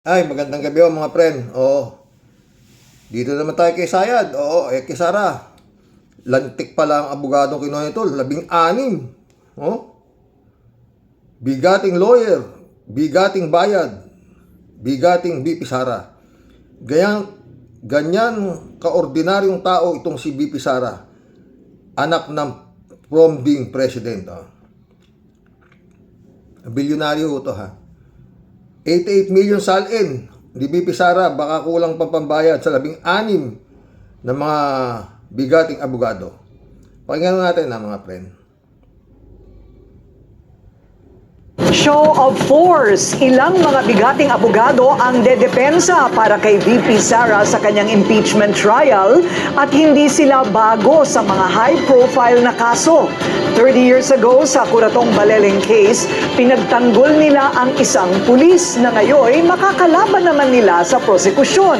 Ay, magandang gabi mga friend. Oo. Dito naman tayo kay Sayad. Oo, kay Sara. Lantik pala ang abogadong kinuha nito. 16. Oh. Bigating lawyer. Bigating bayad. Bigating BP Sara. Ganyan kaordinaryong tao itong si BP Sara. Anak ng prompting president. Oh. Bilyonaryo ito ha. 88 million salin ni BP Sara, baka kulang pa pambayad sa 16 na mga bigating abogado. Pakinggan natin mga friend. Show of force, ilang mga bigating abogado ang dedepensa para kay VP Sara sa kanyang impeachment trial at hindi sila bago sa mga high-profile na kaso. 30 years ago sa Curatong Baleleng case, pinagtanggol nila ang isang pulis na ngayon makakalaban naman nila sa prosekusyon.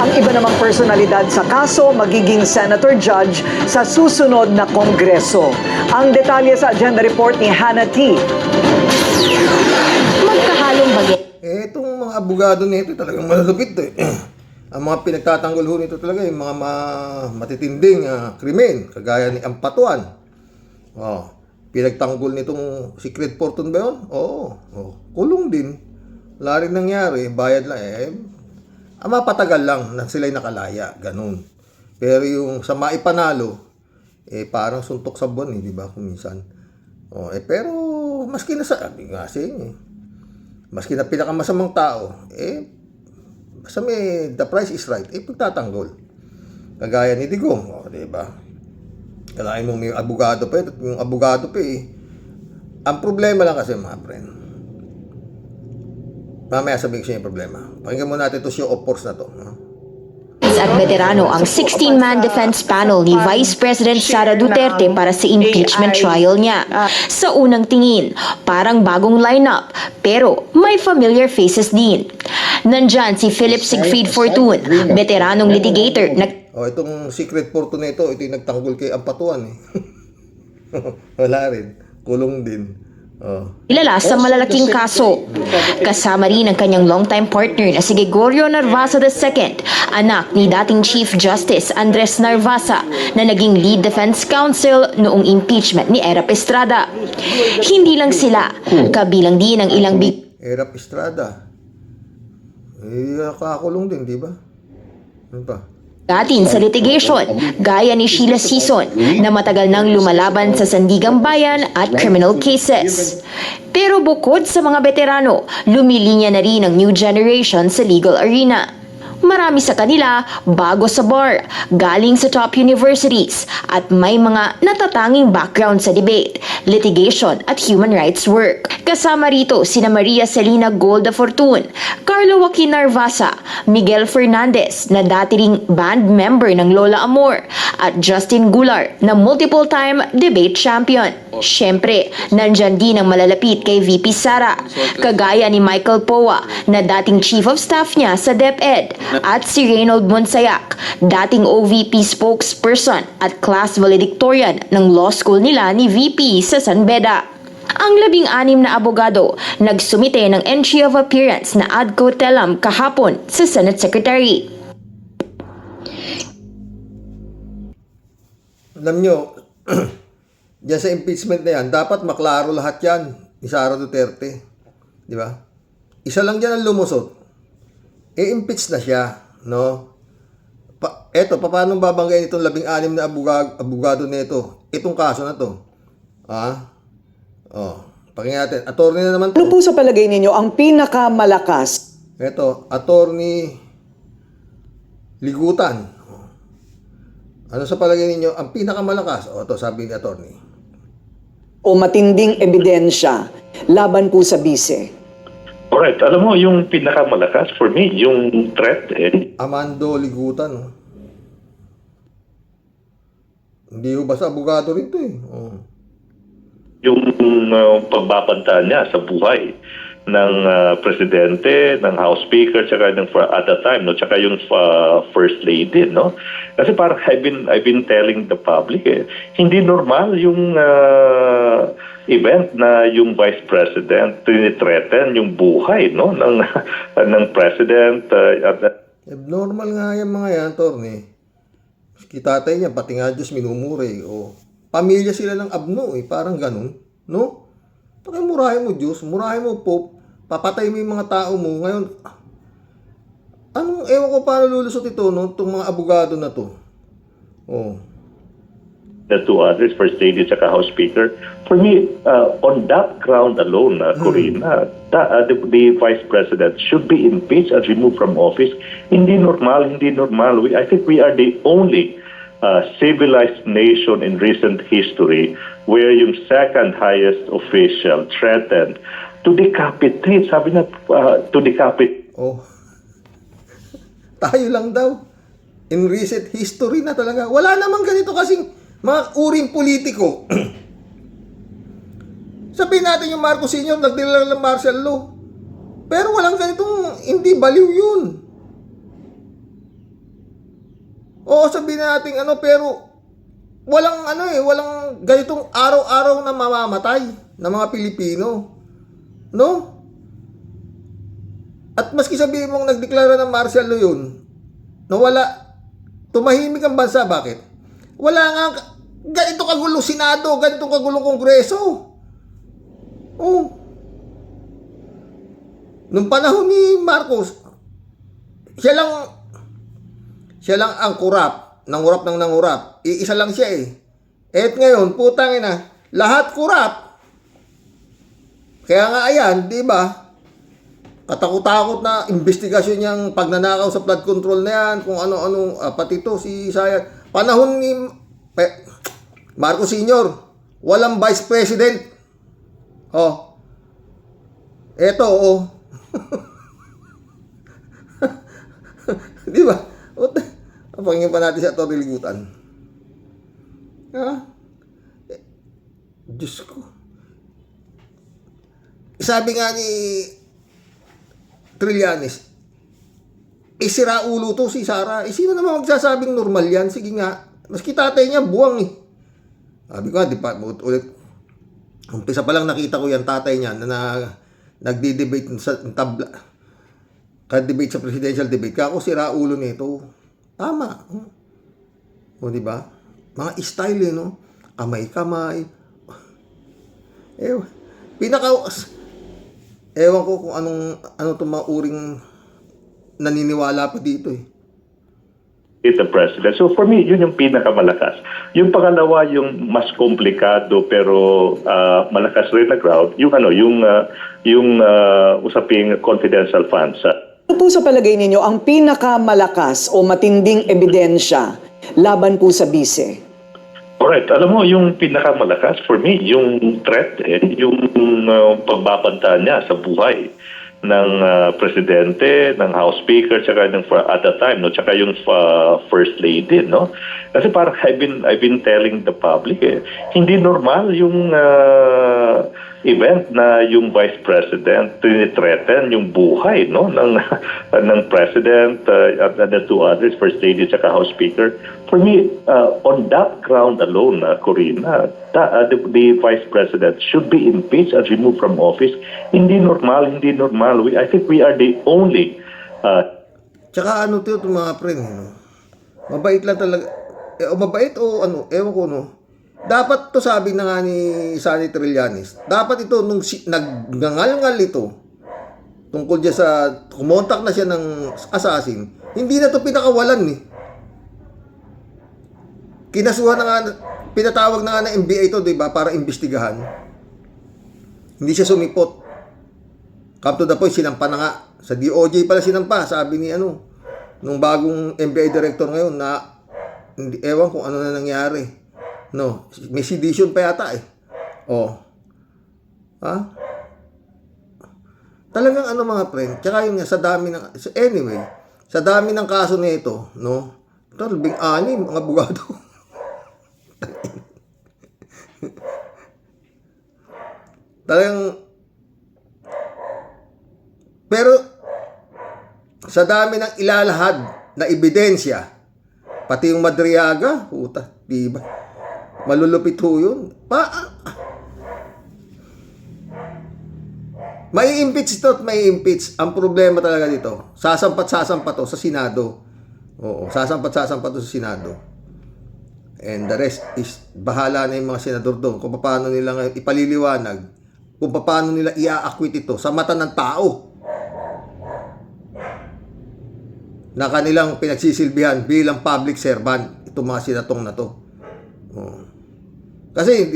Ang iba namang personalidad sa kaso magiging senator judge sa susunod na kongreso. Ang detalye sa agenda report ni Hannah T. Magkahalong bagay. Itong mga abogado nito talagang malulupit Ang mga pinagtatanggol ho nito talaga yung mga matitinding krimen, kagaya ni Ampatuan. Oh, pinagtanggol nitong Secret Fortune ba yun? Oo. Kulong din. Wala rin nangyari, bayad lang mapatagal lang na sila'y nakalaya, ganun. Pero yung sa maipanalo, parang suntok sa buwan, di ba, kung minsan. Pero maski na maski na pinakamasamang tao, basta may the price is right, pagtatanggol. Kagaya ni Digong, di ba? Kailangan mo may abogado pa, yung abogado pa Ang problema lang kasi mga friend, mamaya sabihin ko siya yung problema. Pakinggan mo natin ito show of force na to. At veterano ang 16-man defense panel ni Vice President Sara Duterte para sa impeachment trial niya. Sa unang tingin, parang bagong lineup, pero may familiar faces din. Nandyan si Philip Siegfried Fortun, veteranong litigator na Itong Secret Fortune na ito yung nagtanggol kay Ampatuan Wala rin. Kulong din. kilala sa malalaking kaso. Kasama rin ang kanyang longtime partner na si Gregorio Narvasa II, anak ni dating Chief Justice Andres Narvasa na naging lead defense counsel noong impeachment ni Erap Estrada. Hindi lang sila, kabilang din ang ilang Erap Estrada. Kakulong din, di ba? Ano pa? bigatin sa litigation, gaya ni Sheila Sison na matagal nang lumalaban sa Sandigang Bayan at criminal cases. Pero bukod sa mga veterano, lumilinya na rin ang new generation sa legal arena. Marami sa kanila bago sa bar, galing sa top universities at may mga natatanging background sa debate, litigation at human rights work. Kasama rito sina Maria Celina Golda Fortun, Carlo Joaquin Narvasa, Miguel Fernandez na dati ring band member ng Lola Amor at Justin Gular na multiple-time debate champion. Siyempre, nandyan din ang malalapit kay VP Sara, kagaya ni Michael Poa na dating chief of staff niya sa DepEd at si Reynold Monsayak, dating OVP spokesperson at class valedictorian ng law school nila ni VP sa San Beda. Ang 16 na abogado nagsumite ng entry of appearance na ad coetelam kahapon sa Senate Secretary. Alam nyo, dyan sa impeachment na yan, dapat maklaro lahat yan ni Sara Duterte. Di ba? Isa lang dyan ang lumusot. Impeach na siya, no? Paano babanggain itong 16 na abogado nito? Itong kaso na to. Pakinggan natin. Attorney na naman to. Ano po sa palagay ninyo ang pinakamalakas? Attorney Ligutan. Ano sa palagay ninyo ang pinakamalakas? Ito sabi ni attorney. O matinding ebidensya laban po sa bise? Correct. Alam mo, yung pinakamalakas for me, yung threat Amando Ligutan. Hindi ho basta abogado rin to yung pagbabanta niya sa buhay ng presidente, ng House Speaker, tsaka ng at the time, no, tsaka yung First Lady, no? Kasi parang I've been telling the public, hindi normal yung event na yung Vice President tinithreaten yung buhay, no, ng President. Abnormal nga yung mga yan, Torne. Tatay niya, pati nga Diyos minumuri. O, pamilya sila ng abno eh. Parang ganun. No? Bakit murahin mo Diyos? Murahin mo Pope? Papatay mo yung mga tao mo. Ngayon, ewan ko paano lulusot ito, no? Itong mga abogado na to. Oh. The two others, First Lady at House Speaker. For me, on that ground alone, Corina, the Vice President should be impeached and removed from office. Hindi normal. I think we are the only civilized nation in recent history where yung second highest official threatened to decapitate, sabi na, to decapitate. Oh. Tayo lang daw. In recent history na talaga. Wala namang ganito kasing mga uring politiko. Sabihin natin yung Marcos Sr. nagdala ng martial law. Pero walang ganitong, hindi baliw yun. Oo, sabihin natin pero walang walang ganitong araw-araw na mamamatay ng mga Pilipino. No? At maski sabihin mong nagdeklara ng martial law yun, tumahimik ang bansa, bakit? Wala nga ganito kagulong Senado, ganito kagulong Kongreso. Oh. Nung panahon ni Marcos, siya lang ang kurap, nangurap. Iisa lang siya eh. Et ngayon, putang ina, lahat kurap. Kaya nga ayan, di ba? Katakot-takot na investigasyon niyang pagnanakaw sa flood control na yan, kung ano-ano, pati to si Sayat. Panahon ni Marcos Sr., walang Vice President. Oh. Eto, oh. Di ba? Pangingin pa natin sa Tony Ligutan. Diyos ko. Sabi nga ni Trillanes, sira ulo to si Sara. Sino naman magsasabing normal yan? Sige nga. Maski tatay niya, buwang eh. Sabi ko nga, ulit. Umpisa pa lang nakita ko yan, tatay niya, na nagdi-debate sa tabla. Ka-debate sa presidential debate. Kako sira ulo nito. Tama. O, di ba? Mga style no? Kamay-kamay. Ewan ko kung ano tumauring naniniwala pa dito eh. The president. So for me, yun yung pinakamalakas. Yung pangalawa, yung mas komplikado pero malakas rin na ground, yung usaping confidential funds. Ano po sa palagay ninyo ang pinakamalakas o matinding ebidensya laban po sa bise? Alright, alam mo, yung pinakamalakas for me, yung threat, yung pagbabanta niya sa buhay ng presidente, ng House Speaker, tsaka ng at the time, no, tsaka yung First Lady, no? Kasi parang I've been telling the public, hindi normal yung event na yung Vice President tinithreaten yung buhay, no, ng President at the two others, First Lady tsaka House Speaker. For me, on that ground alone, Corina, the Vice President should be impeached and removed from office. Hindi normal. I think we are the only Tsaka ito mga friend, no? Mabait lang talaga. Mabait o ewan ko, no? Dapat to, sabi na nga ni Sunny Trillanes, dapat ito, nung nagngangal ito, tungkol dyan sa, kumontak na siya ng assassin, hindi na to pinakawalan eh. Kinasuhan na nga, pinatawag na nga ng NBI ito, diba, para imbestigahan. Hindi siya sumipot. Come to the point, sinampa na nga. Sa DOJ pala sinampa, sabi ni nung bagong NBI director ngayon, na, ewan kung ano na nangyari. No, may sedition pa yata eh. Oh. Ha? Talagang mga friend, tsaka yung sa dami ng, anyway, sa dami ng kaso nito, no? Ito, 16 mga abogado. Talagang, pero, sa dami ng ilalahad na ebidensya, pati yung Madriaga, puta, diba? Malulupit ho yun. May-impeach ito at may-impeach. Ang problema talaga dito, sasampat to sa Senado. Oo, sasampat to sa Senado. And the rest is bahala na yung mga senador doon kung paano nila ngayon ipaliliwanag, kung paano nila i-acquit ito sa mata ng tao na kanilang pinagsisilbihan bilang public servant itong mga senatong na to. Oo. Kasi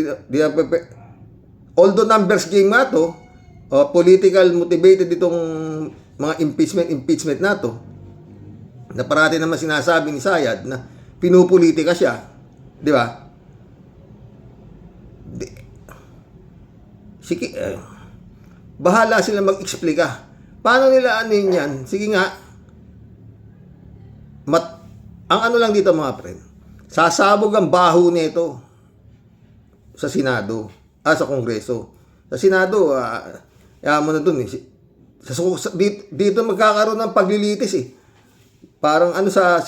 although numbers game nga to, political motivated itong mga impeachment na to, na parati naman sinasabi ni Sayad na pinupolitika siya, di ba? Sige, bahala sila mag-explika. Paano nila ano yan? Sige nga, ang ano lang dito mga friend, sasabog ang baho nito sa Senado, sa Kongreso. Sa Senado, mo na dun eh. Dito magkakaroon ng paglilitis eh. Parang ano sa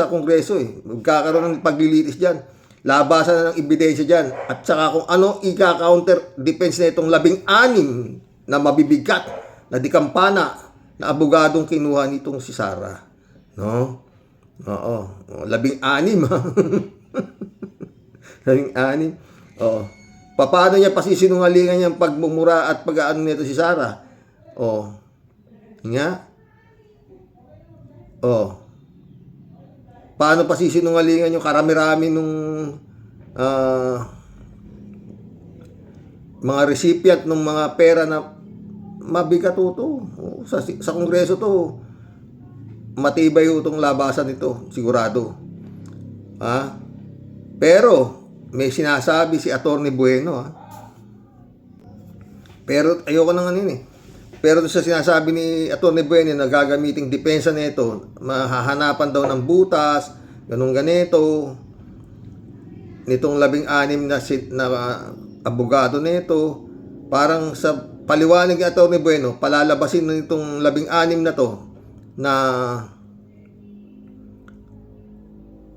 Kongreso eh. Magkakaroon ng paglilitis dyan. Labasan na ng ebidensya dyan. At saka kung ano ika-counter defense na itong 16 na mabibigat na dikampana na abogadong kinuha nitong si Sara. No? Oo. 16 ha. 16. Oo. Paano niya pasisinungalingan yung pagmumura at pag-aano nito si Sara? Oh. Nga? Oh. Paano pasisinungalingan yung karami-rami nung mga recipient ng mga pera na mabigat to. Oh, sa Kongreso to. Matibay itong labasan nito, sigurado. Ha? Pero may sinasabi si Atty. Bueno, ha? Pero ayoko nang ano yun eh. Pero sa sinasabi ni Atty. Bueno na gagamiting depensa nito, mahahanapan daw ng butas, ganun ganito, nitong 16 na abogado nito, parang sa paliwanag ni Atty. Bueno, palalabasin na nitong 16 na to na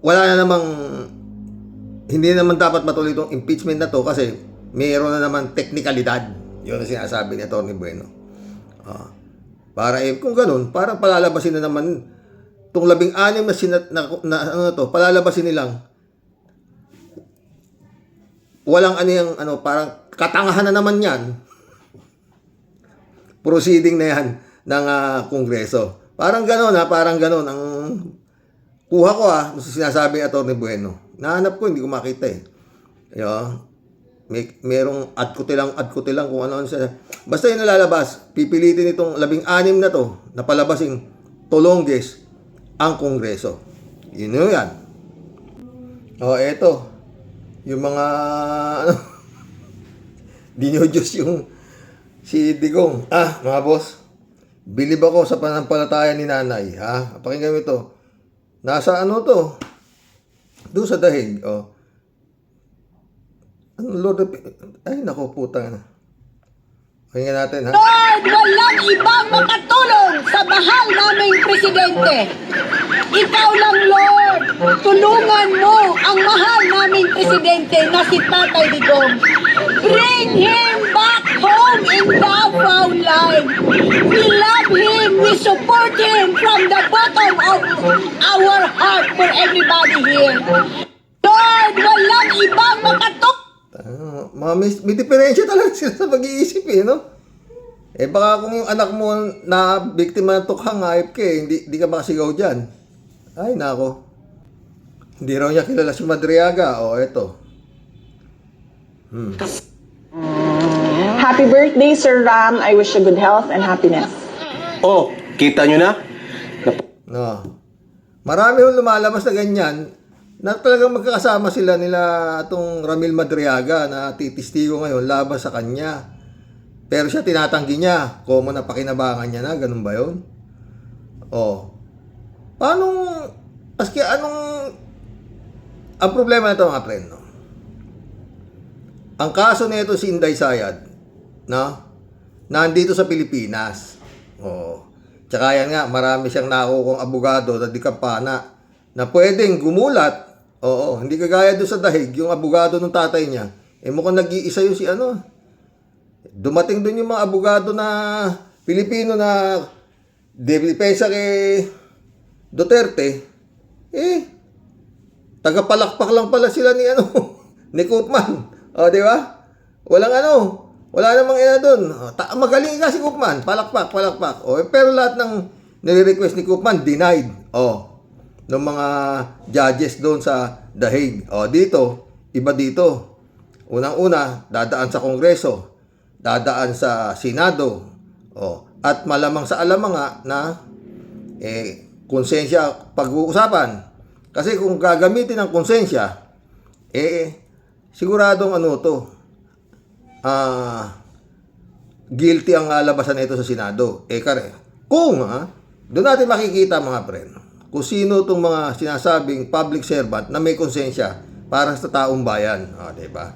wala na namang, hindi naman dapat matuloy itong impeachment na to kasi mayroon na naman teknikalidad. Yun ang sinasabi ni Atty. Bueno. Para kung ganun, parang palalabasin na naman itong 16 na ano to, palalabasin nilang walang ano yung ano, parang katangahan na naman yan. Proceeding na yan ng Kongreso. Parang ganun parang ganun ang kuha ko sinasabi ni Atty. Bueno. Nahanap ko, hindi ko makita eh. Merong ad ko tilang kung ano siya. Basta yung nalalabas, pipilitin itong 16 na to, na palabasin to longest ang Kongreso. Yun yan. Eto. Yung mga dinyo-Diyos yung si Digong. Mga boss, bilib ako sa panampalataya ni nanay. Pakinggan mo ito. Nasa ano to? Doon sa dahig. Lord of... Ay, naku, putang na. Pakinggan natin, ha? Lord, walang ibang makatulong sa mahal naming presidente. Ikaw lang, Lord. Tulungan mo ang mahal naming presidente na si Tatay Digong. Bring him back home in Davao Live. We love him. We support him from the bottom of our heart for everybody here. Lord, walang ibang makatulong. May diferensya talaga sila sa pag-iisip no? Baka kung yung anak mo na biktima ng tukhang AFK, hindi ka makasigaw dyan. Ay, nako. Hindi raw niya kilala si Madriaga. Eto. Happy birthday, Sir Ram. I wish you good health and happiness. Kita nyo na? No. Marami yung lumalabas na ganyan na talagang magkakasama sila nila itong Ramil Madriaga na titistigo ngayon laban sa kanya. Pero siya tinatanggi niya. Common na pakinabangan niya na. Ganun ba yun? Paano? Paski anong... Ang problema na ito mga friend, no? Ang kaso nito si Inday Sayad, no? Nandito sa Pilipinas. Tsaka yan nga, marami siyang nakukong abogado na di kampana na pwedeng gumulat. Hindi kagaya doon sa dahig, yung abogado ng tatay niya. Mukhang nag-iisa yung si ano. Dumating doon yung mga abogado na Pilipino na depensa kay Duterte, tagapalakpak lang pala sila ni ni Koopman. O, di ba? Wala namang doon. Magaling ka si Koopman, palakpak. O, pero lahat ng nire-request ni Koopman, denied. Ng mga judges doon sa The Hague. O, dito, iba dito. Unang-una, dadaan sa Kongreso, dadaan sa Senado, at malamang sa alamang na konsensya pag-uusapan. Kasi kung gagamitin ang konsensya, siguradong guilty ang labasan nito sa Senado. Kung doon natin makikita mga friend, kung sino itong mga sinasabing public servant na may konsensya para sa taong bayan. Diba?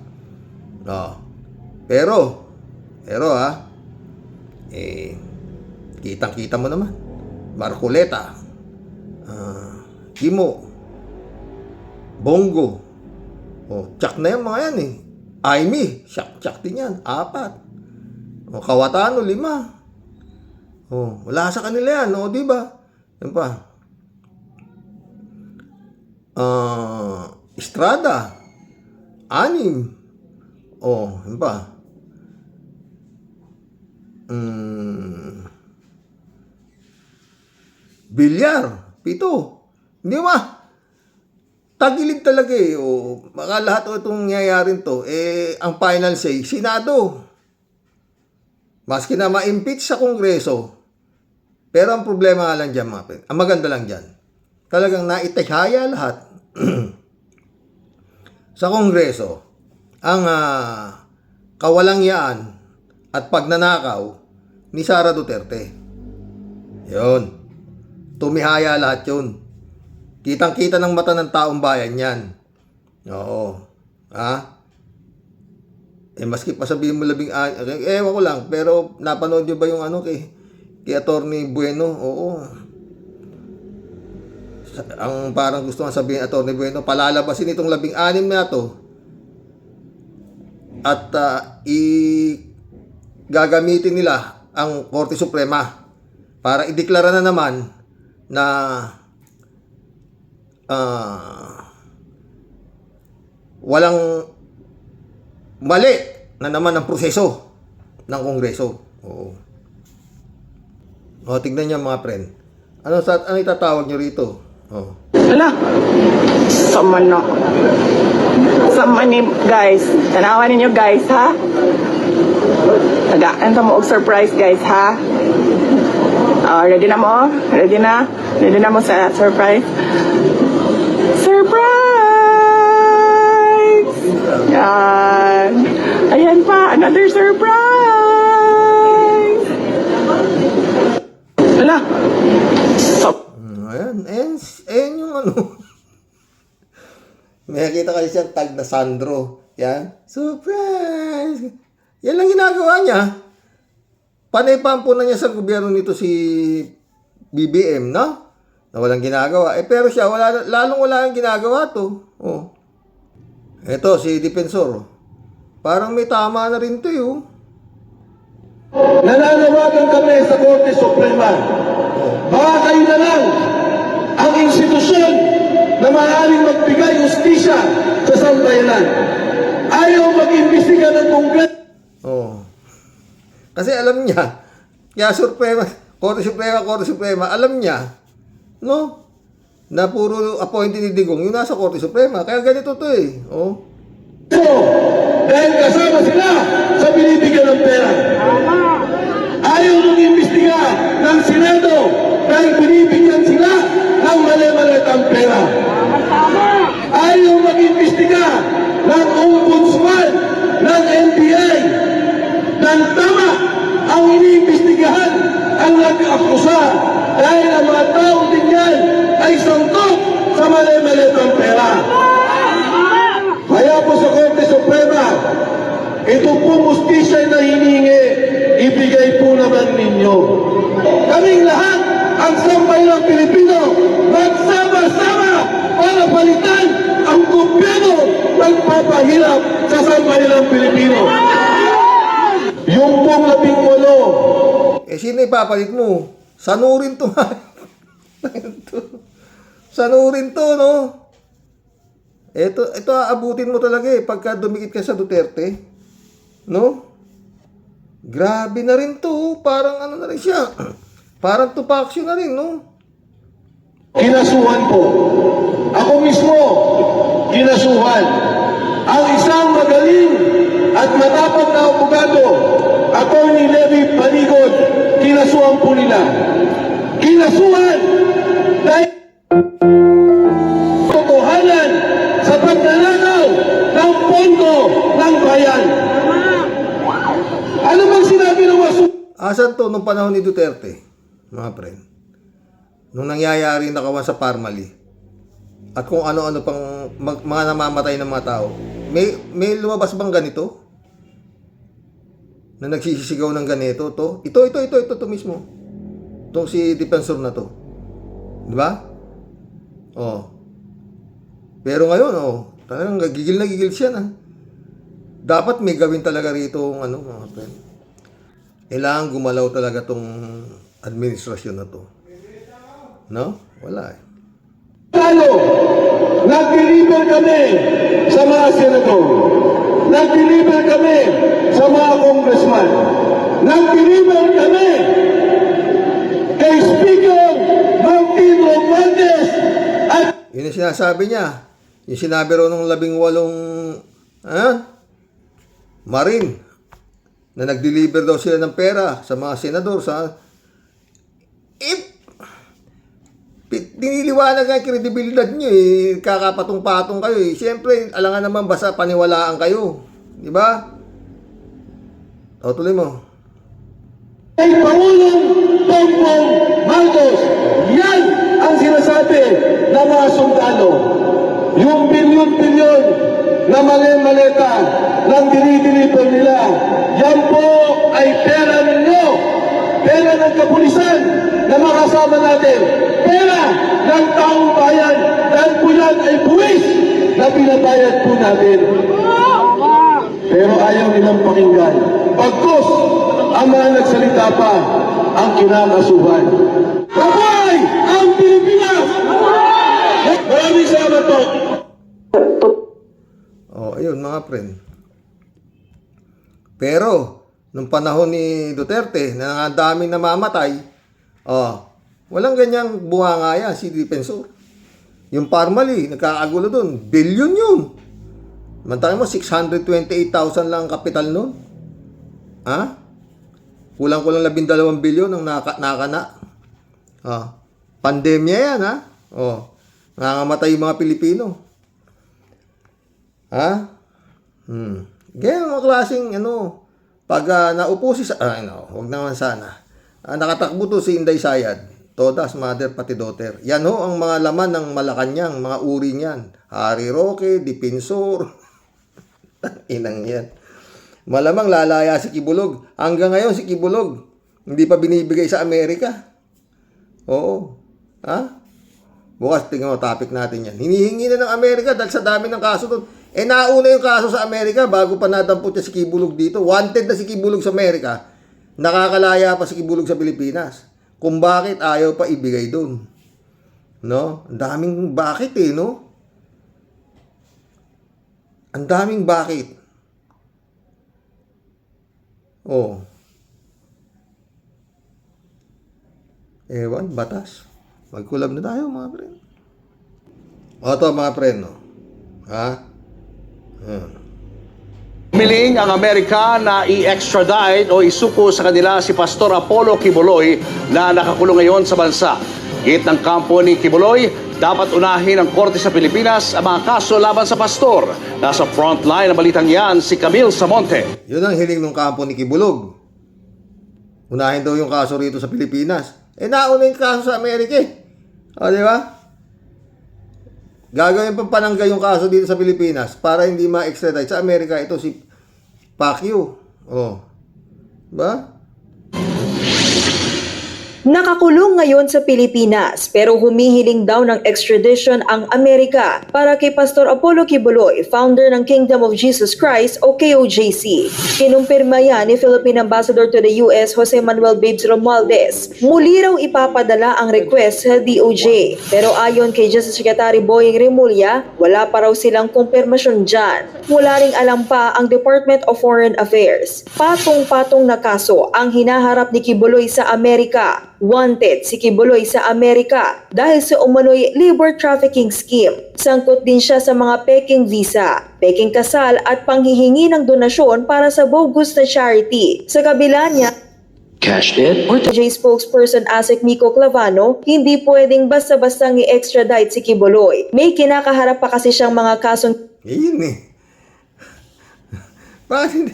Pero kitang-kita mo naman. Marcoleta, Kimo, Bongo, tsak na yan mga yan Aimee, tsak din yan, 4. Kawatano, 5. Wala sa kanila yan, diba? Yan pa. Estrada, 6. Yan pa. Bilyar, 7. Hindi ba? Tagilid talaga Baka lahat itong nangyayarin to, ang final say, Senado. Maski na ma-impeach sa Kongreso, pero ang problema lang dyan, mga friend, ang maganda lang dyan, talagang naitihaya lahat sa Kongreso ang kawalangyaan at pagnanakaw ni Sara Duterte. Yun. Tumihaya lahat yun. Kitang-kita ng mata ng taong bayan yan. Oo. Maski pa sabihin mo ewan ko lang, pero napanood nyo ba yung kay Attorney Bueno? Oo. Ang parang gusto nga sabihin Attorney Bueno, palalabasin itong 16 na to at gagamitin nila ang Korte Suprema para ideklara na naman na walang mali na naman ang proseso ng Kongreso. Oo. Tignan niyo mga friend. Ano itatawag niyo rito? Ala, sama ni guys. Tanawan ninyo guys, ha? Tagaan ta mo og surprise guys, ha? Ready na mo? Ready na? Ready na mo sa surprise? Surprise! Yan. Ayan pa, another surprise! Ala. Ayan yung may nakita kasi siya tag na Sandro. Yan. Surprise! Yan lang ginagawa niya. Panay-pampo na niya sa gobyerno nito si BBM, no? Na walang ginagawa. Pero siya, lalong wala yung ginagawa to. Eto, si Defensor. Parang may tama na rin to Nananawagan kami sa Korte Suprema. Baka kayo na lang ang institusyon na maaaring magbigay justisya sa sambayanan. Ayaw mag-imbestiga ng Kongreso. Kasi alam niya, kaya Korte Suprema, alam niya, no? Na puro appointed ni Digong, yung nasa Korte Suprema. Kaya ganito to Dahil kasama sila sa binibigyan ng pera. Ayaw mag-imbestiga ng Senado dahil binibigyan sila ng mali-mali ang pera. Ayaw mag-imbestiga ng ombudsman, ng NBI, ng tama ang iniimbestigahan ang nag-akusa dahil ang mga tao din yan ay sangkot sa mali-mali ang pera. Kaya po sa Korte Suprema, ito po mustisya na hinihingi, ibigay po naman ninyo. Kaming lahat, ang sambayanang Pilipino, magsama-sama para palitan ang gobyerno nagpapahirap sa sambayanang Pilipino. yung pong 18. Sino ipapalit mo? Sanurin to. Sanurin to, no? Ito aabutin mo talaga pagka dumikit ka sa Duterte. No? Grabe na rin to. Parang ano na rin siya. Parang tupaksyo na rin, no? Kinasuhan po. Ako mismo, kinasuhan. Ang isang magaling at matapang na abogado, Attorney Levy Paligod, kinasuhan po nila. Kinasuhan dahil totohanan sa pagnanakaw ng pondo ng bayan. Ano bang sinabi ng mga Asan to nung panahon ni Duterte, mga friend? Nung nangyayari na kawan sa Parmali. At kung ano-ano pang mga namamatay ng mga tao. May lumabas bang ganito? Na nagsisisigaw ng ganito to? Ito mismo. Itong si defensor na to. Di ba? Oh. Pero ngayon, talagang gigil na gigil siya na. Dapat may gawin talaga rito mga friend. Kailangan gumalaw talaga tong administrasyon na to. No? Wala Talo, nag-deliver kami sa mga senador. Nag-deliver kami sa mga congressman. Nag-deliver kami kay Speaker Martin Romualdez at yun yung sinasabi niya. Yung sinabi ro ng 18 Marine na nag-deliver daw sila ng pera sa mga senador diniliwanag ang kredibilidad nyo kakapatong-patong kayo Siyempre, alangan naman basta paniwalaan kayo. Di ba? Tuloy mo. kay Pangulong Bongbong Marcos. Yan ang sinasabi ng mga sundalo. Yung bilyon-bilyon na mali-maleta ng dinideliver nila, yan po ay pera ninyo. Pera ng kapulisan na makasama natin. Pera ng taong bayan. Dahil po yan ay buwis na binabayad po natin. Pero ayaw nilang pakinggan. Pagkos, ang mga nagsalita pa ang kinakasuhan. Mabuhay ang Pilipinas! Maraming salamat po. Ayun mga friend. Pero, nung panahon ni Duterte, na ang daming namamatay, walang ganyang bunganga yan, si defensor. Yung Parmali, nagkakagulo doon, billion yun. Mantakin mo, 628,000 lang ang kapital nun. Kulang-kulang 12 bilyon ang nakana. Pandemya yan, nangangamatay yung mga Pilipino. Ganyan mga klaseng, pag naupo si huwag naman sana. Nakatakbo to si Inday Sayad. Todas, mother, pati daughter. Yan ang mga laman ng Malacanang, mga uri niyan. Harry Roque, Defensor. Inang yan. Malamang lalaya si Kibulog. Hanggang ngayon si Kibulog, hindi pa binibigay sa Amerika. Oo. Bukas, tingnan mo, topic natin yan. Hinihingi na ng Amerika dahil sa dami ng kaso doon. Nauna yung kaso sa Amerika bago pa nadampot niya si Kibulog dito. Wanted na si Kibulog sa Amerika. Nakakalaya pa si Kibulog sa Pilipinas. Kung bakit ayaw pa ibigay doon. No? Ang daming bakit no? Ang daming bakit. Ewan, batas. Magkulab na tayo mga friend. Ito mga friend, Humiling ang Amerika na i-extradite o isuko sa kanila si Pastor Apollo Kibuloy na nakakulong ngayon sa bansa. Git ng kampo ni Kibuloy, dapat unahin ng korte sa Pilipinas ang mga kaso laban sa pastor. Nasa frontline ng balitang yan si Camille Samonte. Yun ang hiling ng kampo ni Kibulog. Unahin daw yung kaso rito sa Pilipinas. Nauna yung kaso sa Amerika di ba? Gagawin pa panangga yung kaso dito sa Pilipinas para hindi ma-extradite sa Amerika. Ito si Pacquiao. Ba? Nakakulong ngayon sa Pilipinas pero humihiling daw ng extradition ang Amerika para kay Pastor Apollo Kibuloy, founder ng Kingdom of Jesus Christ o KOJC. Kinumpirma yan ni Philippine Ambassador to the US Jose Manuel Babes Romualdez. Muli raw ipapadala ang request sa DOJ. Pero ayon kay Justice Secretary Boying Remulla, wala pa raw silang kumpirmasyon dyan. Wala ring alam pa ang Department of Foreign Affairs. Patong-patong na kaso ang hinaharap ni Kibuloy sa Amerika. Wanted si Kibuloy sa Amerika dahil sa umano'y labor trafficking scheme. Sangkot din siya sa mga peking visa, peking kasal at panghihingi ng donasyon para sa bogus na charity. Sa kabila niya, Cashed in? DOJ spokesperson Asek Miko Clavano, hindi pwedeng basta-bastang i-extradite si Kibuloy. May kinakaharap pa kasi siyang mga kasong Yun eh. Bakit hindi?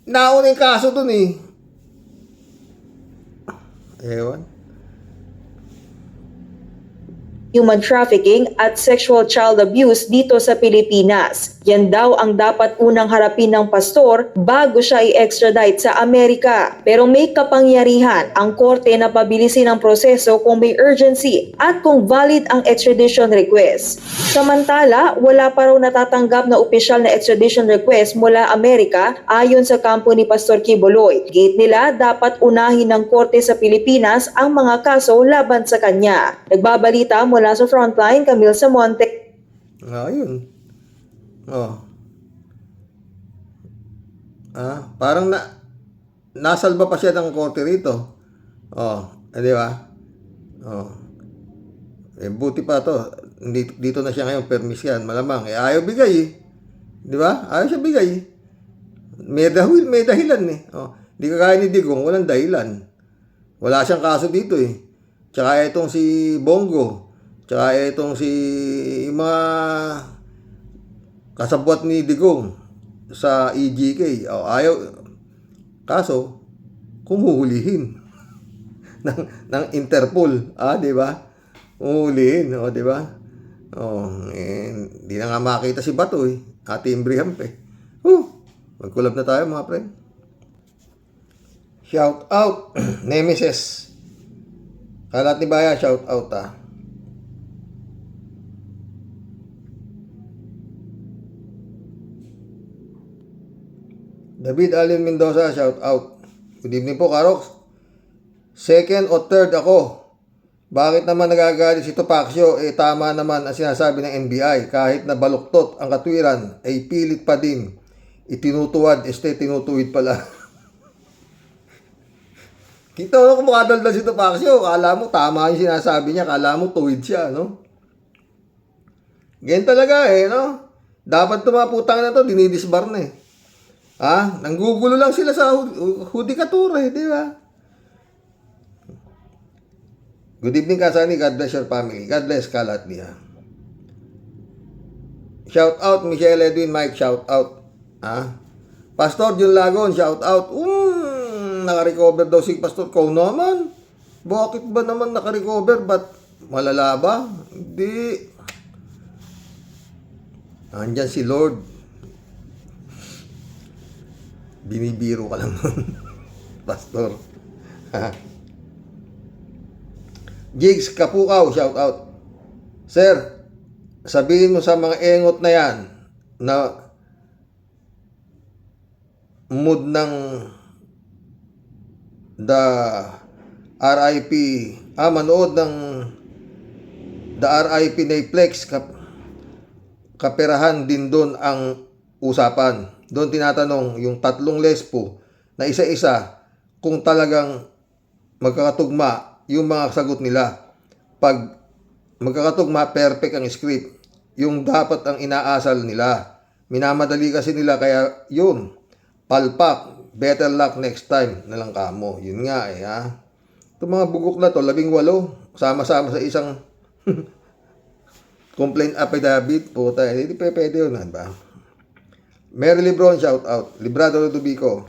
Nauna yung kaso dun eh. Ewan. human trafficking at sexual child abuse dito sa Pilipinas. Yan daw ang dapat unang harapin ng pastor bago siya i-extradite sa Amerika. Pero may kapangyarihan ang korte na pabilisin ang proseso kung may urgency at kung valid ang extradition request. Samantala, wala pa raw natatanggap na opisyal na extradition request mula Amerika ayon sa kampo ni Pastor Kibuloy. Gate nila dapat unahin ng korte sa Pilipinas ang mga kaso laban sa kanya. Nagbabalita mula sa Frontline, Camille Samonte. Ayun. Parang nasalba pa siya ng korte rito. Di ba? Buti pa to. Dito na siya ngayon, permis yan. Malamang. Ayaw bigay eh. Di ba? Ayaw siya bigay. May dahilan eh. Di kagaya ni Digong, walang dahilan. Wala siyang kaso dito eh. Tsaka itong si Bongo. Tsaka itong si mga kasabwat ni Digong sa EGK. Ayaw. Kaso, kung huhulihin ng Interpol. Di ba? Huhulihin. Di ba? Hindi na nga makita si Bato eh. Ate Imbriham pa eh. Magkulab na tayo mga friend. Shout out, Nemesis. Kalat ni Baya, shout out David Allen Mendoza, shout out. Good evening po, Karoks. Second o third ako. Bakit naman nagagalit si Topacio? Tama naman ang sinasabi ng NBI. Kahit na baluktot ang katwiran, ay pilit pa din. Itinutuwad, tinutuwid pala. Kita mo kung makadaldal si Topacio. Kala mo tama yung sinasabi niya. Kala mo tuwid siya, no? Ganyan talaga no? Dapat tumaputang na to, dinidisbar na eh. Nanggugulo lang sila sa hudikatura di ba? Good evening, Kasani. God bless your family. God bless Kalat niya. Shout out, Michelle Edwin Mike. Shout out. Pastor Jun Lagon. Shout out. Naka-recover daw si Pastor. Kau naman. Bakit ba naman naka-recover? Ba't malala ba? Hindi. Andyan si Lord. Binibiro ka lang nun. Pastor. Jigs Kapukaw, shout out. Sir, sabihin mo sa mga engot na yan na mood ng the RIP, manood ng the RIP Nayplex, kaperahan din doon ang usapan. Doon tinatanong yung tatlong lespo na isa-isa kung talagang magkakatugma yung mga sagot nila. Pag magkakatugma, perfect ang script. Yung dapat ang inaasal nila. Minamadali kasi nila, kaya yun. Palpak. Better luck next time na lang kamo. Yun nga Itong mga bugok na to, 18, sama-sama sa isang complaint affidavit. Puta, hindi pwede yun, ba? Mary Lebron, shout out. Librado Ludovico.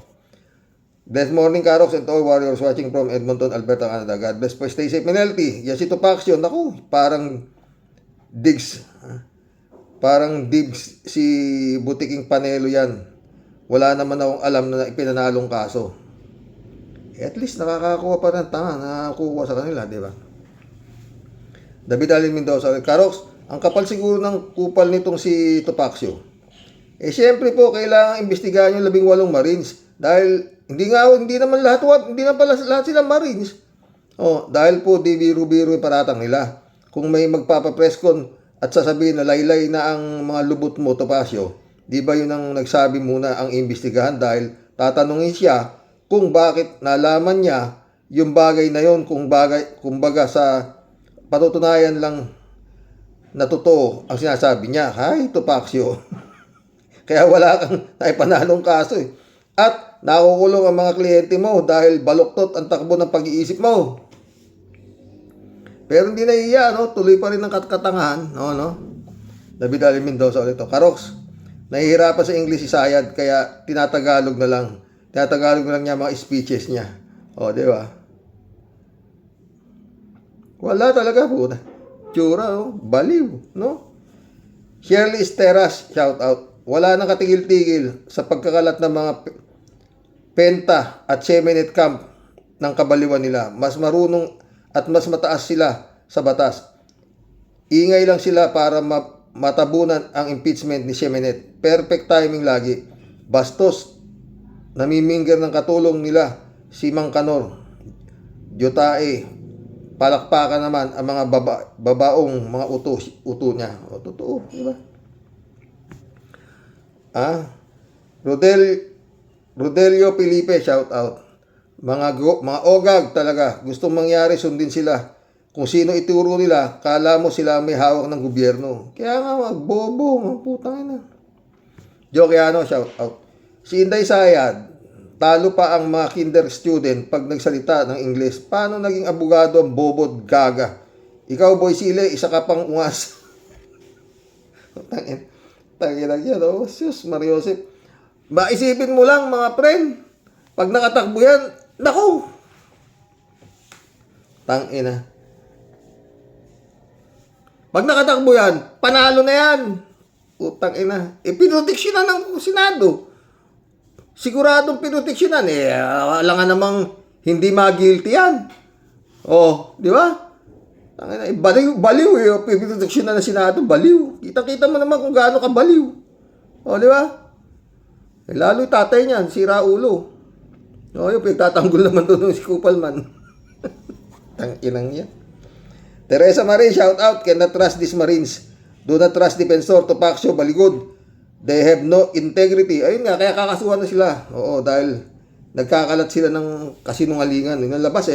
This morning, Karoks and all warriors watching from Edmonton, Alberta, Canada. God bless po. Stay safe and healthy. Yan si Topacio. Naku, parang digs. Parang digs si Butiking Panelo yan. Wala naman akong alam na ipinanalong kaso. at least nakakakuha pa ng tanga, nakakuha sa kanila, di ba? David Allen Mendoza, Karox, ang kapal siguro ng kupal nitong si Topacio. Siyempre po, kailangan imbestigahan yung 18 Marines. Dahil, hindi naman lahat sila Marines. Dahil po, di biro-biro yung paratang nila. Kung may magpapapreskon at sasabihin na laylay na ang mga lubot mo, Topacio, di ba yun ang nagsabi muna ang imbestigahan dahil tatanungin siya kung bakit nalaman niya yung bagay na yun, kung baga sa patutunayan lang na totoo ang sinasabi niya. Hay, Topacio. Kaya wala kang naipanalong kaso eh. At nakukulong ang mga kliyente mo dahil baluktot ang takbo ng pag-iisip mo. Pero hindi nahiya, no? Tuloy pa rin ang katangahan. No? David Allen Mendoza ulit. Karox, nahihirapan sa English si Sayad kaya tinatagalog na lang. Tinatagalog na lang niya mga speeches niya. Di ba? Wala talaga po. Tsura, baliw, no? Shirley Esteras, shout out. Wala nang katigil-tigil sa pagkakalat ng mga penta at Chemenet camp ng kabaliwan nila. Mas marunong at mas mataas sila sa batas. Ingay lang sila para matabunan ang impeachment ni Chemenet. Perfect timing lagi. Bastos, namimingger ng katulong nila si Mang Kanor. Jotae, palakpakan naman ang mga babaong mga uto niya. Totoo, di ba? Rodelio Felipe, shout out. Mga ogag talaga. Gustong mangyari, sundin sila. Kung sino ituro nila, kala mo sila may hawak ng gobyerno. Kaya nga, bobo, putang ina. Jokiano, shout out. Si Inday Sayad, talo pa ang mga kinder student pag nagsalita ng Ingles. Paano naging abogado ang bobod gaga? Ikaw, Boy Sile, isa ka pang ungas. Tangin yan, Sus, Mariosep. Maisipin mo lang, mga friend, pag nakatakbo yan, naku! Tangina. Pag nakatakbo yan, panalo na yan. Utang ina. Pinuteksyonan ng Senado. Siguradong pinuteksyonan. Wala nga namang hindi ma-guilty yan. Di ba? Baliw pinuteksyonan ng Senado. Baliw. Kita-kita mo naman kung gaano ka baliw. Di ba? Lalo yung tatay niyan, sira ulo. Yung pagtatanggol naman doon si Kupalman. Tanginang yan. Teresa Marie, shout out. Cannot trust these Marines. Do not trust Defensor, Topacio, Baligod. They have no integrity. Ayun nga, kaya kakasuhan na sila. Dahil nagkakalat sila ng kasinungalingan. Yung labas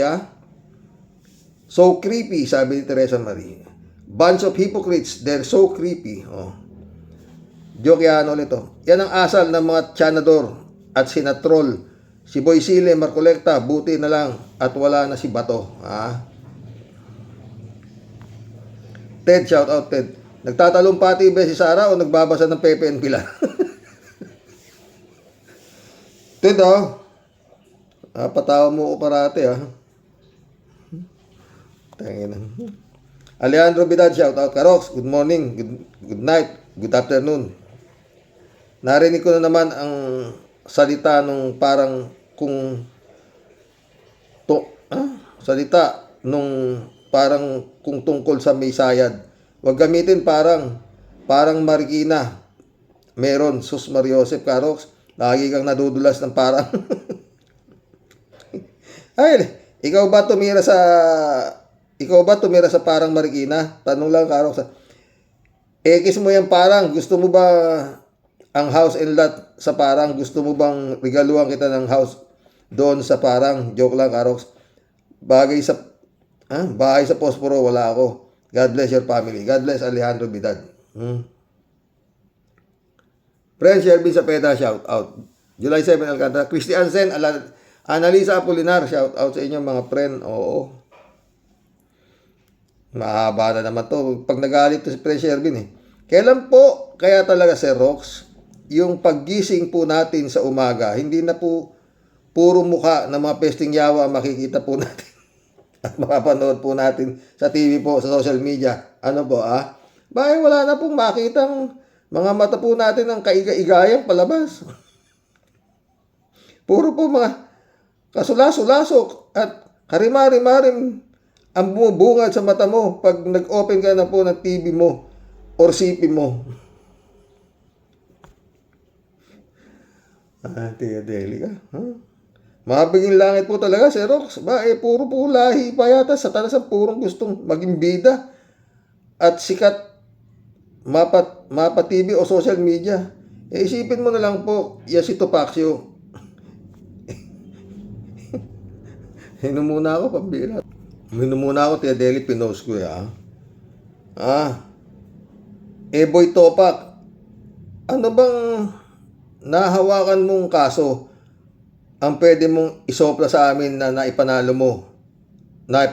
So creepy, sabi ni Teresa Marie. Bunch of hypocrites, they're so creepy. Jokiano ulit Yan ang asal ng mga tiyanador at sinatrol. Si Boy Sile, Marcolecta, buti na lang at wala na si Bato. Ted, shout out Ted. Nagtatalumpati ba si Sara o nagbabasa ng Pepe and Pilar? Ted, patawa mo ko parati, Tangina. Alejandro Vidal, shout out. Karox, good morning, good night, good afternoon. Narinig ko na naman ang salita nung parang kung tungkol sa may sayad. Huwag gamitin parang Marikina. Meron, sus Mariosep, Karox. Lagi kang nadudulas ng parang. Ay, ikaw ba tumira sa parang Marikina? Tanong lang, Karox. Kiss mo yan parang. Gusto mo ba ang house and lot sa parang? Gusto mo bang regaluhan kita ng house doon sa parang? Joke lang, Karox. Bahay sa Posporo, wala ako. God bless your family. God bless Alejandro Vidal. Friend Shelby Sapeda, shout out. July 7, Alcantara. Christian Sen, Analisa Apolinar, shout out sa inyo mga friend. Mahaba na naman to. Pag nagalit to si Friend Shelby Kailan po kaya talaga Sir Rox, yung paggising po natin sa umaga, hindi na po puro mukha ng mga pesting yawa makikita po natin at mapapanood po natin sa TV po, sa social media. Bakit wala na pong makitang mga mata po natin ng kaiga-igayang palabas. Puro po mga Kasulaso-lasok at karimari-marim ang bumubungad sa mata mo pag nag-open ka na po ng TV mo or CP mo. Tia Deli ka. Mabiging langit po talaga, Sir Rox. Puro po lahi pa yata. Sa talas ang purong gustong maging bida at sikat mapa TV o social media. Isipin mo na lang po, si Topacio. Hinumuna ako, pambira. Hinumuna ako, Tia Deli, pinost ko Boy Topak, ano bang nahawakan mong kaso ang pwede mong isopla sa amin na naipanalo mo na,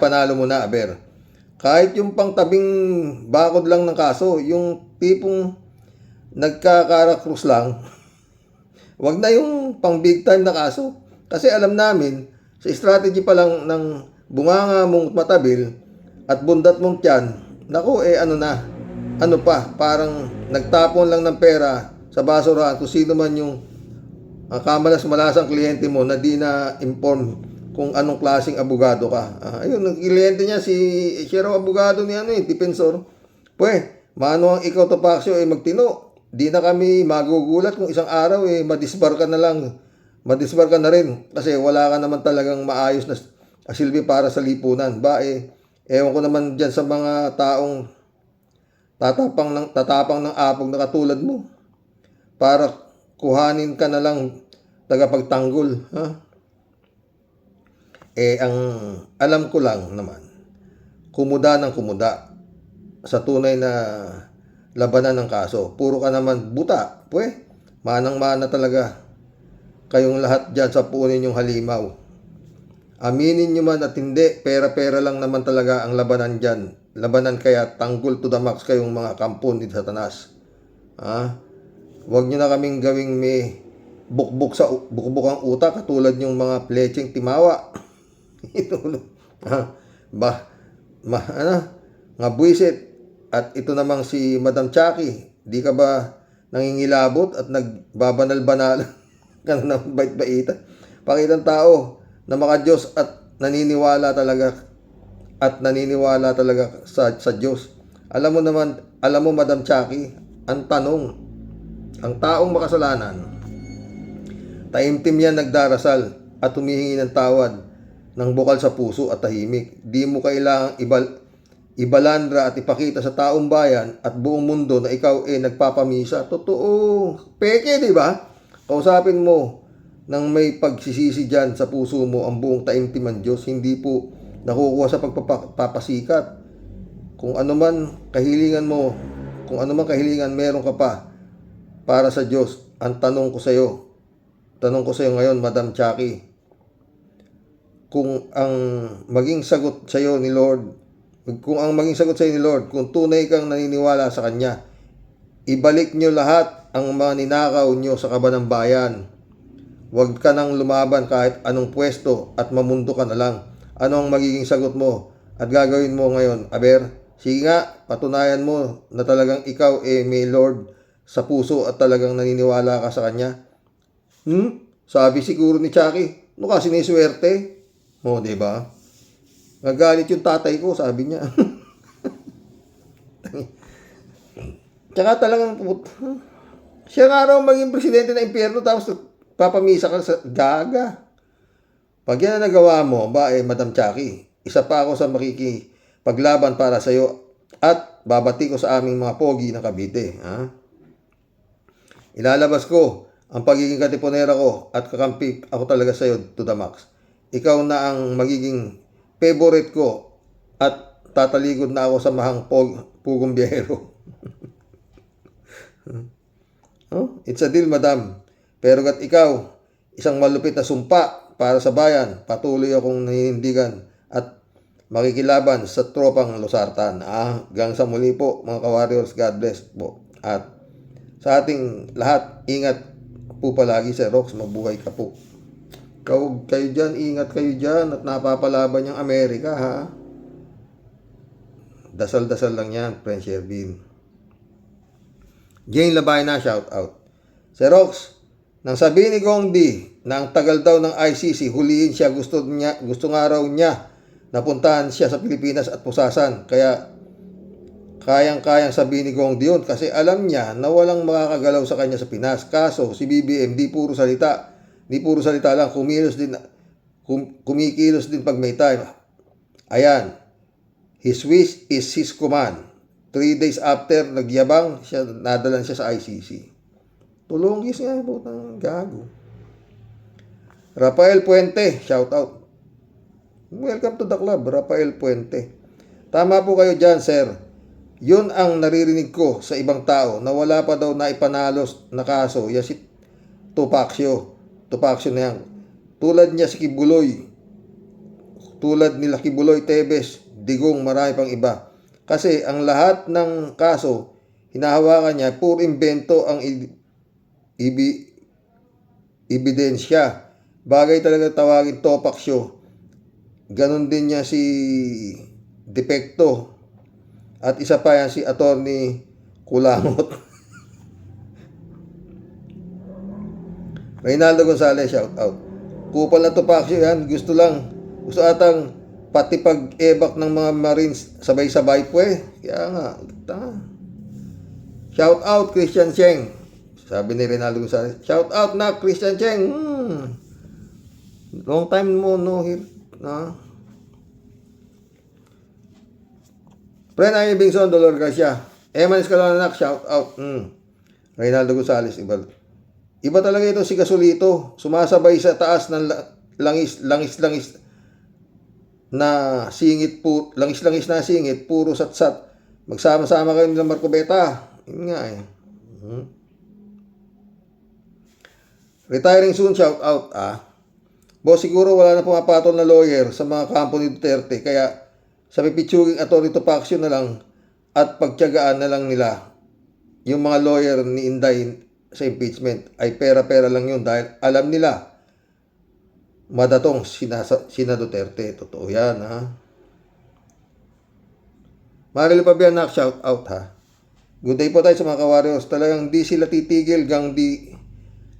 Aber? Kahit yung pangtabing bakod lang ng kaso, yung tipong nagkakarakrus lang, wag na yung pang big time na kaso. Kasi alam namin, sa strategy pa lang ng bunganga mong matabil at bundat mong tiyan, naku, parang nagtapon lang ng pera sa basurahan kung sino man yung kamalas-malasang kliyente mo na di na inform kung anong klaseng abogado ka. Ayun, ang kliyente niya siya raw abogado niya, defensor. Mano ang ikaw, Topacio, magtino. Di na kami magugulat kung isang araw madisbar ka na rin kasi wala ka naman talagang maayos na silbi para sa lipunan. Ewan ko naman dyan sa mga taong tatapang ng apog na katulad mo para kuhanin ka na lang tagapagtanggol. Ang alam ko lang naman, kumuda ng kumuda sa tunay na labanan ng kaso. Puro ka naman buta. Manang-mana talaga kayong lahat dyan sa punin yung halimaw. Aminin nyo man at hindi, pera-pera lang naman talaga ang labanan dyan. Labanan kaya tanggol to the max kayong mga kampon ni Satanas. Huwag nyo na kaming gawing may bukbuk ang utak katulad yung mga plecheng timawa. Nga buwisit. At ito namang si Madam Chucky, di ka ba nangingilabot at nagbabanal-banal ka na bait-baita? Pakitang tao na makadiyos at naniniwala talaga sa Diyos. Alam mo Madam Chucky, ang taong makasalanan, taimtim yan nagdarasal at humihingi ng tawad ng bukal sa puso at tahimik. Di mo kailangang ibalandra at ipakita sa taong bayan at buong mundo na ikaw nagpapamisa. Totoo. Peke, di ba? Kausapin mo nang may pagsisisi dyan sa puso mo ang buong taimtim ng Diyos. Hindi po nakukuha sa pagpapasikat. Kung ano man kahilingan meron ka pa para sa Diyos. Ang tanong ko sa iyo ngayon, Madam Chucky, kung ang maging sagot sa iyo ni Lord, kung tunay kang naniniwala sa Kanya, ibalik nyo lahat ang mga ninakaw nyo sa kaban ng bayan. Huwag ka nang lumaban kahit anong pwesto at mamundo ka na lang. Ano ang magiging sagot mo at gagawin mo ngayon, Aber? Sige nga, patunayan mo na talagang ikaw may Lord sa puso at talagang naniniwala ka sa Kanya. Sabi siguro ni Chucky, kasi siniswerte. Diba? Nagalit yung tatay ko, sabi niya. Tsaka talagang siya nga raw maging presidente ng impyerno tapos papamisa ka sa gaga. Pag yan ang nagawa mo, Madam Chucky, isa pa ako sa makikipaglaban para sa iyo at babati ko sa aming mga pogi na Cavite. Ilalabas ko ang pagiging katipunera ko at kakampi ako talaga sa iyo to the max. Ikaw na ang magiging favorite ko at tatalikod na ako sa mahang pugong biyahero. It's a deal, Madam. Pero kat ikaw, isang malupit na sumpa para sa bayan, patuloy akong naninindigan at makikilaban sa tropang Losartan. Hanggang sa muli po, mga ka-warriors, God bless po. At sa ating lahat, ingat po palagi, Sir Rox, mabuhay ka po. Kayo dyan, ingat kayo dyan at napapalaban yung Amerika, ha? Dasal-dasal lang yan, Prince Shervin. Jane Labay na, shout out. Sir Rox, Nang sabihin ni Gong Di na ang tagal daw ng ICC, huliin siya, gusto nga raw niya napuntahan siya sa Pilipinas at pusasan. Kaya kayang-kayang sabihin ni Gong Di yun kasi alam niya na walang makakagalaw sa kanya sa Pinas. Kaso si BBM di puro salita lang, kumikilos din pag may time. Ayan, his wish is his command. 3 days after, nagyabang siya, nadalan siya sa ICC. Tulongis nga, putang gago. Rafael Puente, shout out. Welcome to the club, Rafael Puente. Tama po kayo dyan, sir. Yun ang naririnig ko sa ibang tao na wala pa daw na ipanalos na kaso. Yan si Tupacio na yan. Tulad niya si Kibuloy. Tulad nila Kibuloy, Tebes, Digong, marami pang iba. Kasi ang lahat ng kaso, hinahawakan niya, puro invento ang ebidensya. Bagay talaga tawagin Topak Show. Ganon din niya si Depekto. At isa pa yan si Attorney Kulangot. Reynaldo Gonzalez, shout out. Kupal na Topak Show yan. Gusto atang pati pag-ebak ng mga Marines sabay-sabay po eh. Kaya nga, shout out Christian Cheng. Sabi ni Reynaldo Gonzalez, shout out na Christian Cheng. Long time mo no here. Friend Ay Bingson, Dolor Garcia. Eman Escalonac, shout out. Reynaldo Gonzalez, iba talaga ito si Gasolito. Sumasabay sa taas ng langis na singit po, langis na singit, puro satsat. Magsama-sama kayo ng Marcobeta. Yun nga eh. Retiring soon, shout out Boss, siguro wala na pumapatol na lawyer sa mga kampo ni Duterte, kaya sa pipitsuging Atty. Topacio na lang at pagtiyagaan na lang nila yung mga lawyer ni Inday sa impeachment ay pera-pera lang yun dahil alam nila madatong sina Duterte. Totoo yan, Marilo Pabianak, shout out, Good day po tayo sa mga ka-warriors. Talagang di sila titigil gang di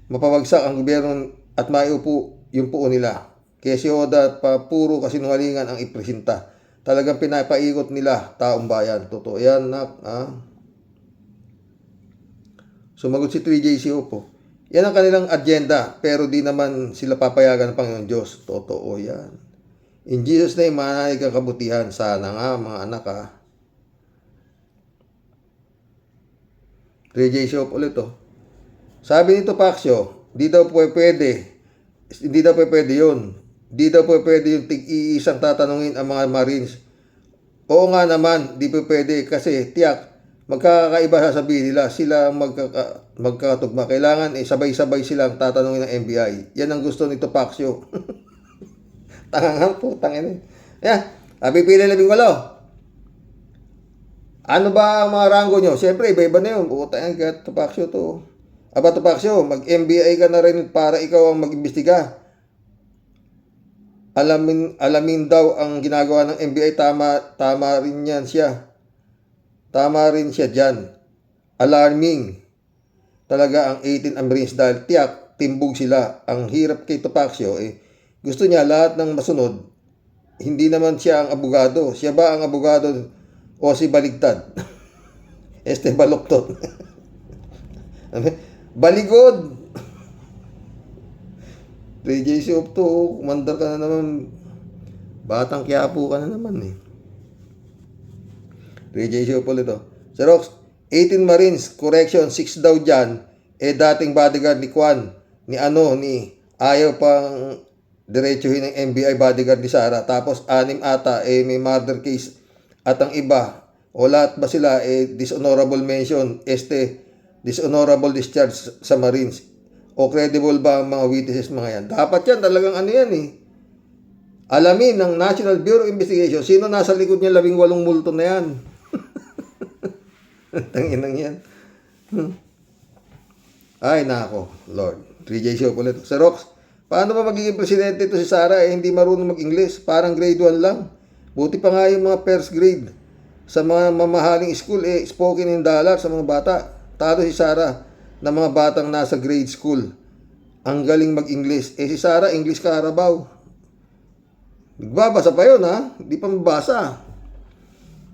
mapawagsak ang gobyerno at maiupo yung puo nila. Kaya si Oda pa puro kasinungalingan ang ipresenta. Talagang pinapaikot nila taong bayan. Totoo yan, Sumagot si 3JC Opo. Yan ang kanilang agenda, pero di naman sila papayagan ng Panginoon Diyos. Totoo yan. In Jesus' name, manalig ang kabutihan. Sana nga, mga anak, 3JC Opo ulit, Sabi ni Topacio, hindi daw pwede yun. Di daw pwede yung tig-iisang tatanungin ang mga Marines. Oo nga naman, di pwede kasi tiyak, magkakaiba sasabihin nila, sila magkakatugma. Kailangan sabay-sabay silang tatanungin ng NBI. Yan ang gusto ni Topacio. Tangang po, tangin Yan, pipili 18. Ano ba ang mga ranggo nyo? Siyempre, iba-iba na yun. Bukutang yan, Topacio to. Topacio, mag-NBI ka na rin para ikaw ang mag-imbestiga. Alamin daw ang ginagawa ng NBI, tama rin yan siya. Tama rin siya dyan. Alarming talaga ang 18 Marines dahil tiyak, timbog sila. Ang hirap kay Topacio, gusto niya lahat ng masunod. Hindi naman siya ang abogado. Siya ba ang abogado o si baligtad? Baloktot. Baligod! 3JC of to, kumandar ka na naman. Batang Quiapo ka na naman 3JC of ulit Sir Rox, 18 Marines, correction, 6 daw dyan, dating bodyguard ni Kwan, ni ayaw pang diretsuhin ng NBI bodyguard ni Sara, tapos 6 ata, may murder case, at ang iba, o lahat ba sila, dishonorable mention, dishonorable discharge sa Marines, o credible ba ang mga witnesses mga yan? Dapat yan, talagang alamin ng National Bureau of Investigation, sino nasa likod niya 18 multo na yan? Tanginang yan. Ay, nako, Lord. 3JC ulit. Sir Rox, paano ba magiging presidente ito si Sara hindi marunong mag-English? Parang grade 1 lang. Buti pa nga yung mga first grade. Sa mga mamahaling school, spoken in dollar sa mga bata. Talo si Sara na mga batang nasa grade school. Ang galing mag-English. Si Sarah, English Carabao. Nagbabasa pa yun, ha? Hindi pa mabasa.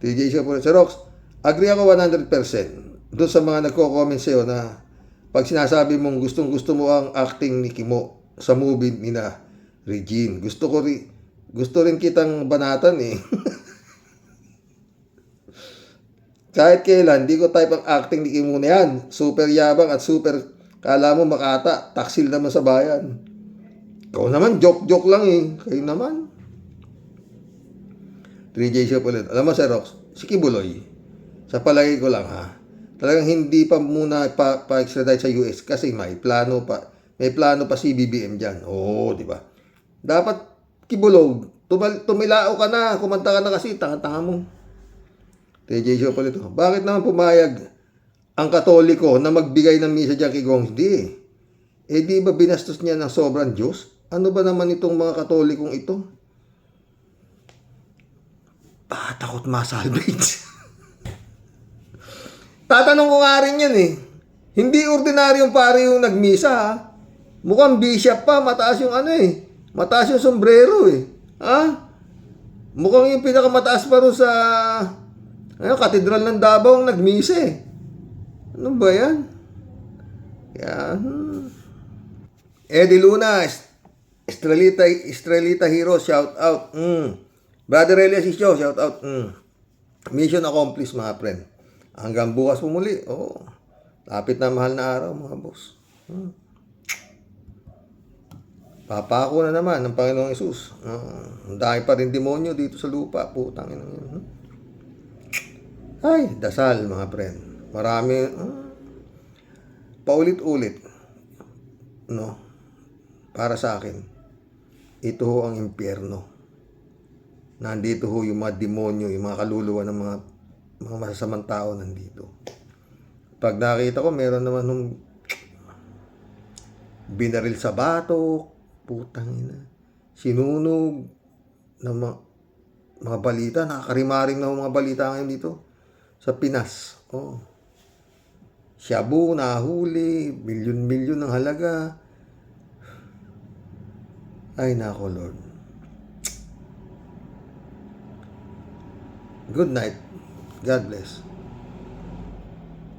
TJ siya po. Sir Rox, agree ako 100% doon sa mga nagko-comment sa'yo na pag sinasabi mong gustong-gusto mo ang acting ni Kimo sa movie ni na Regine. Gusto rin kitang banatan eh. Kahit kailan, di ko type ang acting ni Kimo na yan. Super yabang at super kala mo makata. Taksil naman sa bayan. Ikaw naman, joke-joke lang eh. Kayo naman. 3J siya ulit. Alam mo, Sir Rox, si Kibuloy, sa palagay ko lang ha, talagang hindi pa muna pa-extradite sa US kasi may plano pa si BBM dyan. Oo, di ba? Dapat, Kibuloy, tumilao ka na, kumanta ka na kasi, tanga-tanga mo. 3J siya ulit. Bakit naman pumayag ang Katoliko na magbigay ng misa dyan kay Gong? Di. Di ba binastos niya ng sobrang Diyos? Ano ba naman itong mga Katolikong ito? Takot masalvage. Tatanong ko nga rin yan eh. Hindi ordinaryong pare yung nagmisa ha. Mukhang bishop pa, mataas yung mataas yung sombrero eh. Ha? Mukhang yung pinakamataas pa rin sa katedral ng Davao ang nagmisa eh. Ano ba yan? Eddie Luna, Estrelita Hero, shout out. Brother Elias Isyo, shout out. Mission accomplished mga friend. Hanggang bukas po muli. Lapit na mahal na araw mga boss. Papako na naman ng Panginoong Hesus. Ang dami pa rin demonyo dito sa lupa. Putang ina yun. Ay, dasal mga friend. Marami. Paulit-ulit. No? Para sa akin. Ito ho ang impyerno. Nandito ho yung mga demonyo, yung mga kaluluwa ng mga masasamang tao nandito. Pag nakita ko, meron naman nung binaril sa batok, putang ina, sinunog ng mga balita, nakakarimaring na mga balita ngayon dito sa Pinas. Shabu, nahuli, milyon-milyon ng halaga. Ay nako Lord. Good night. God bless.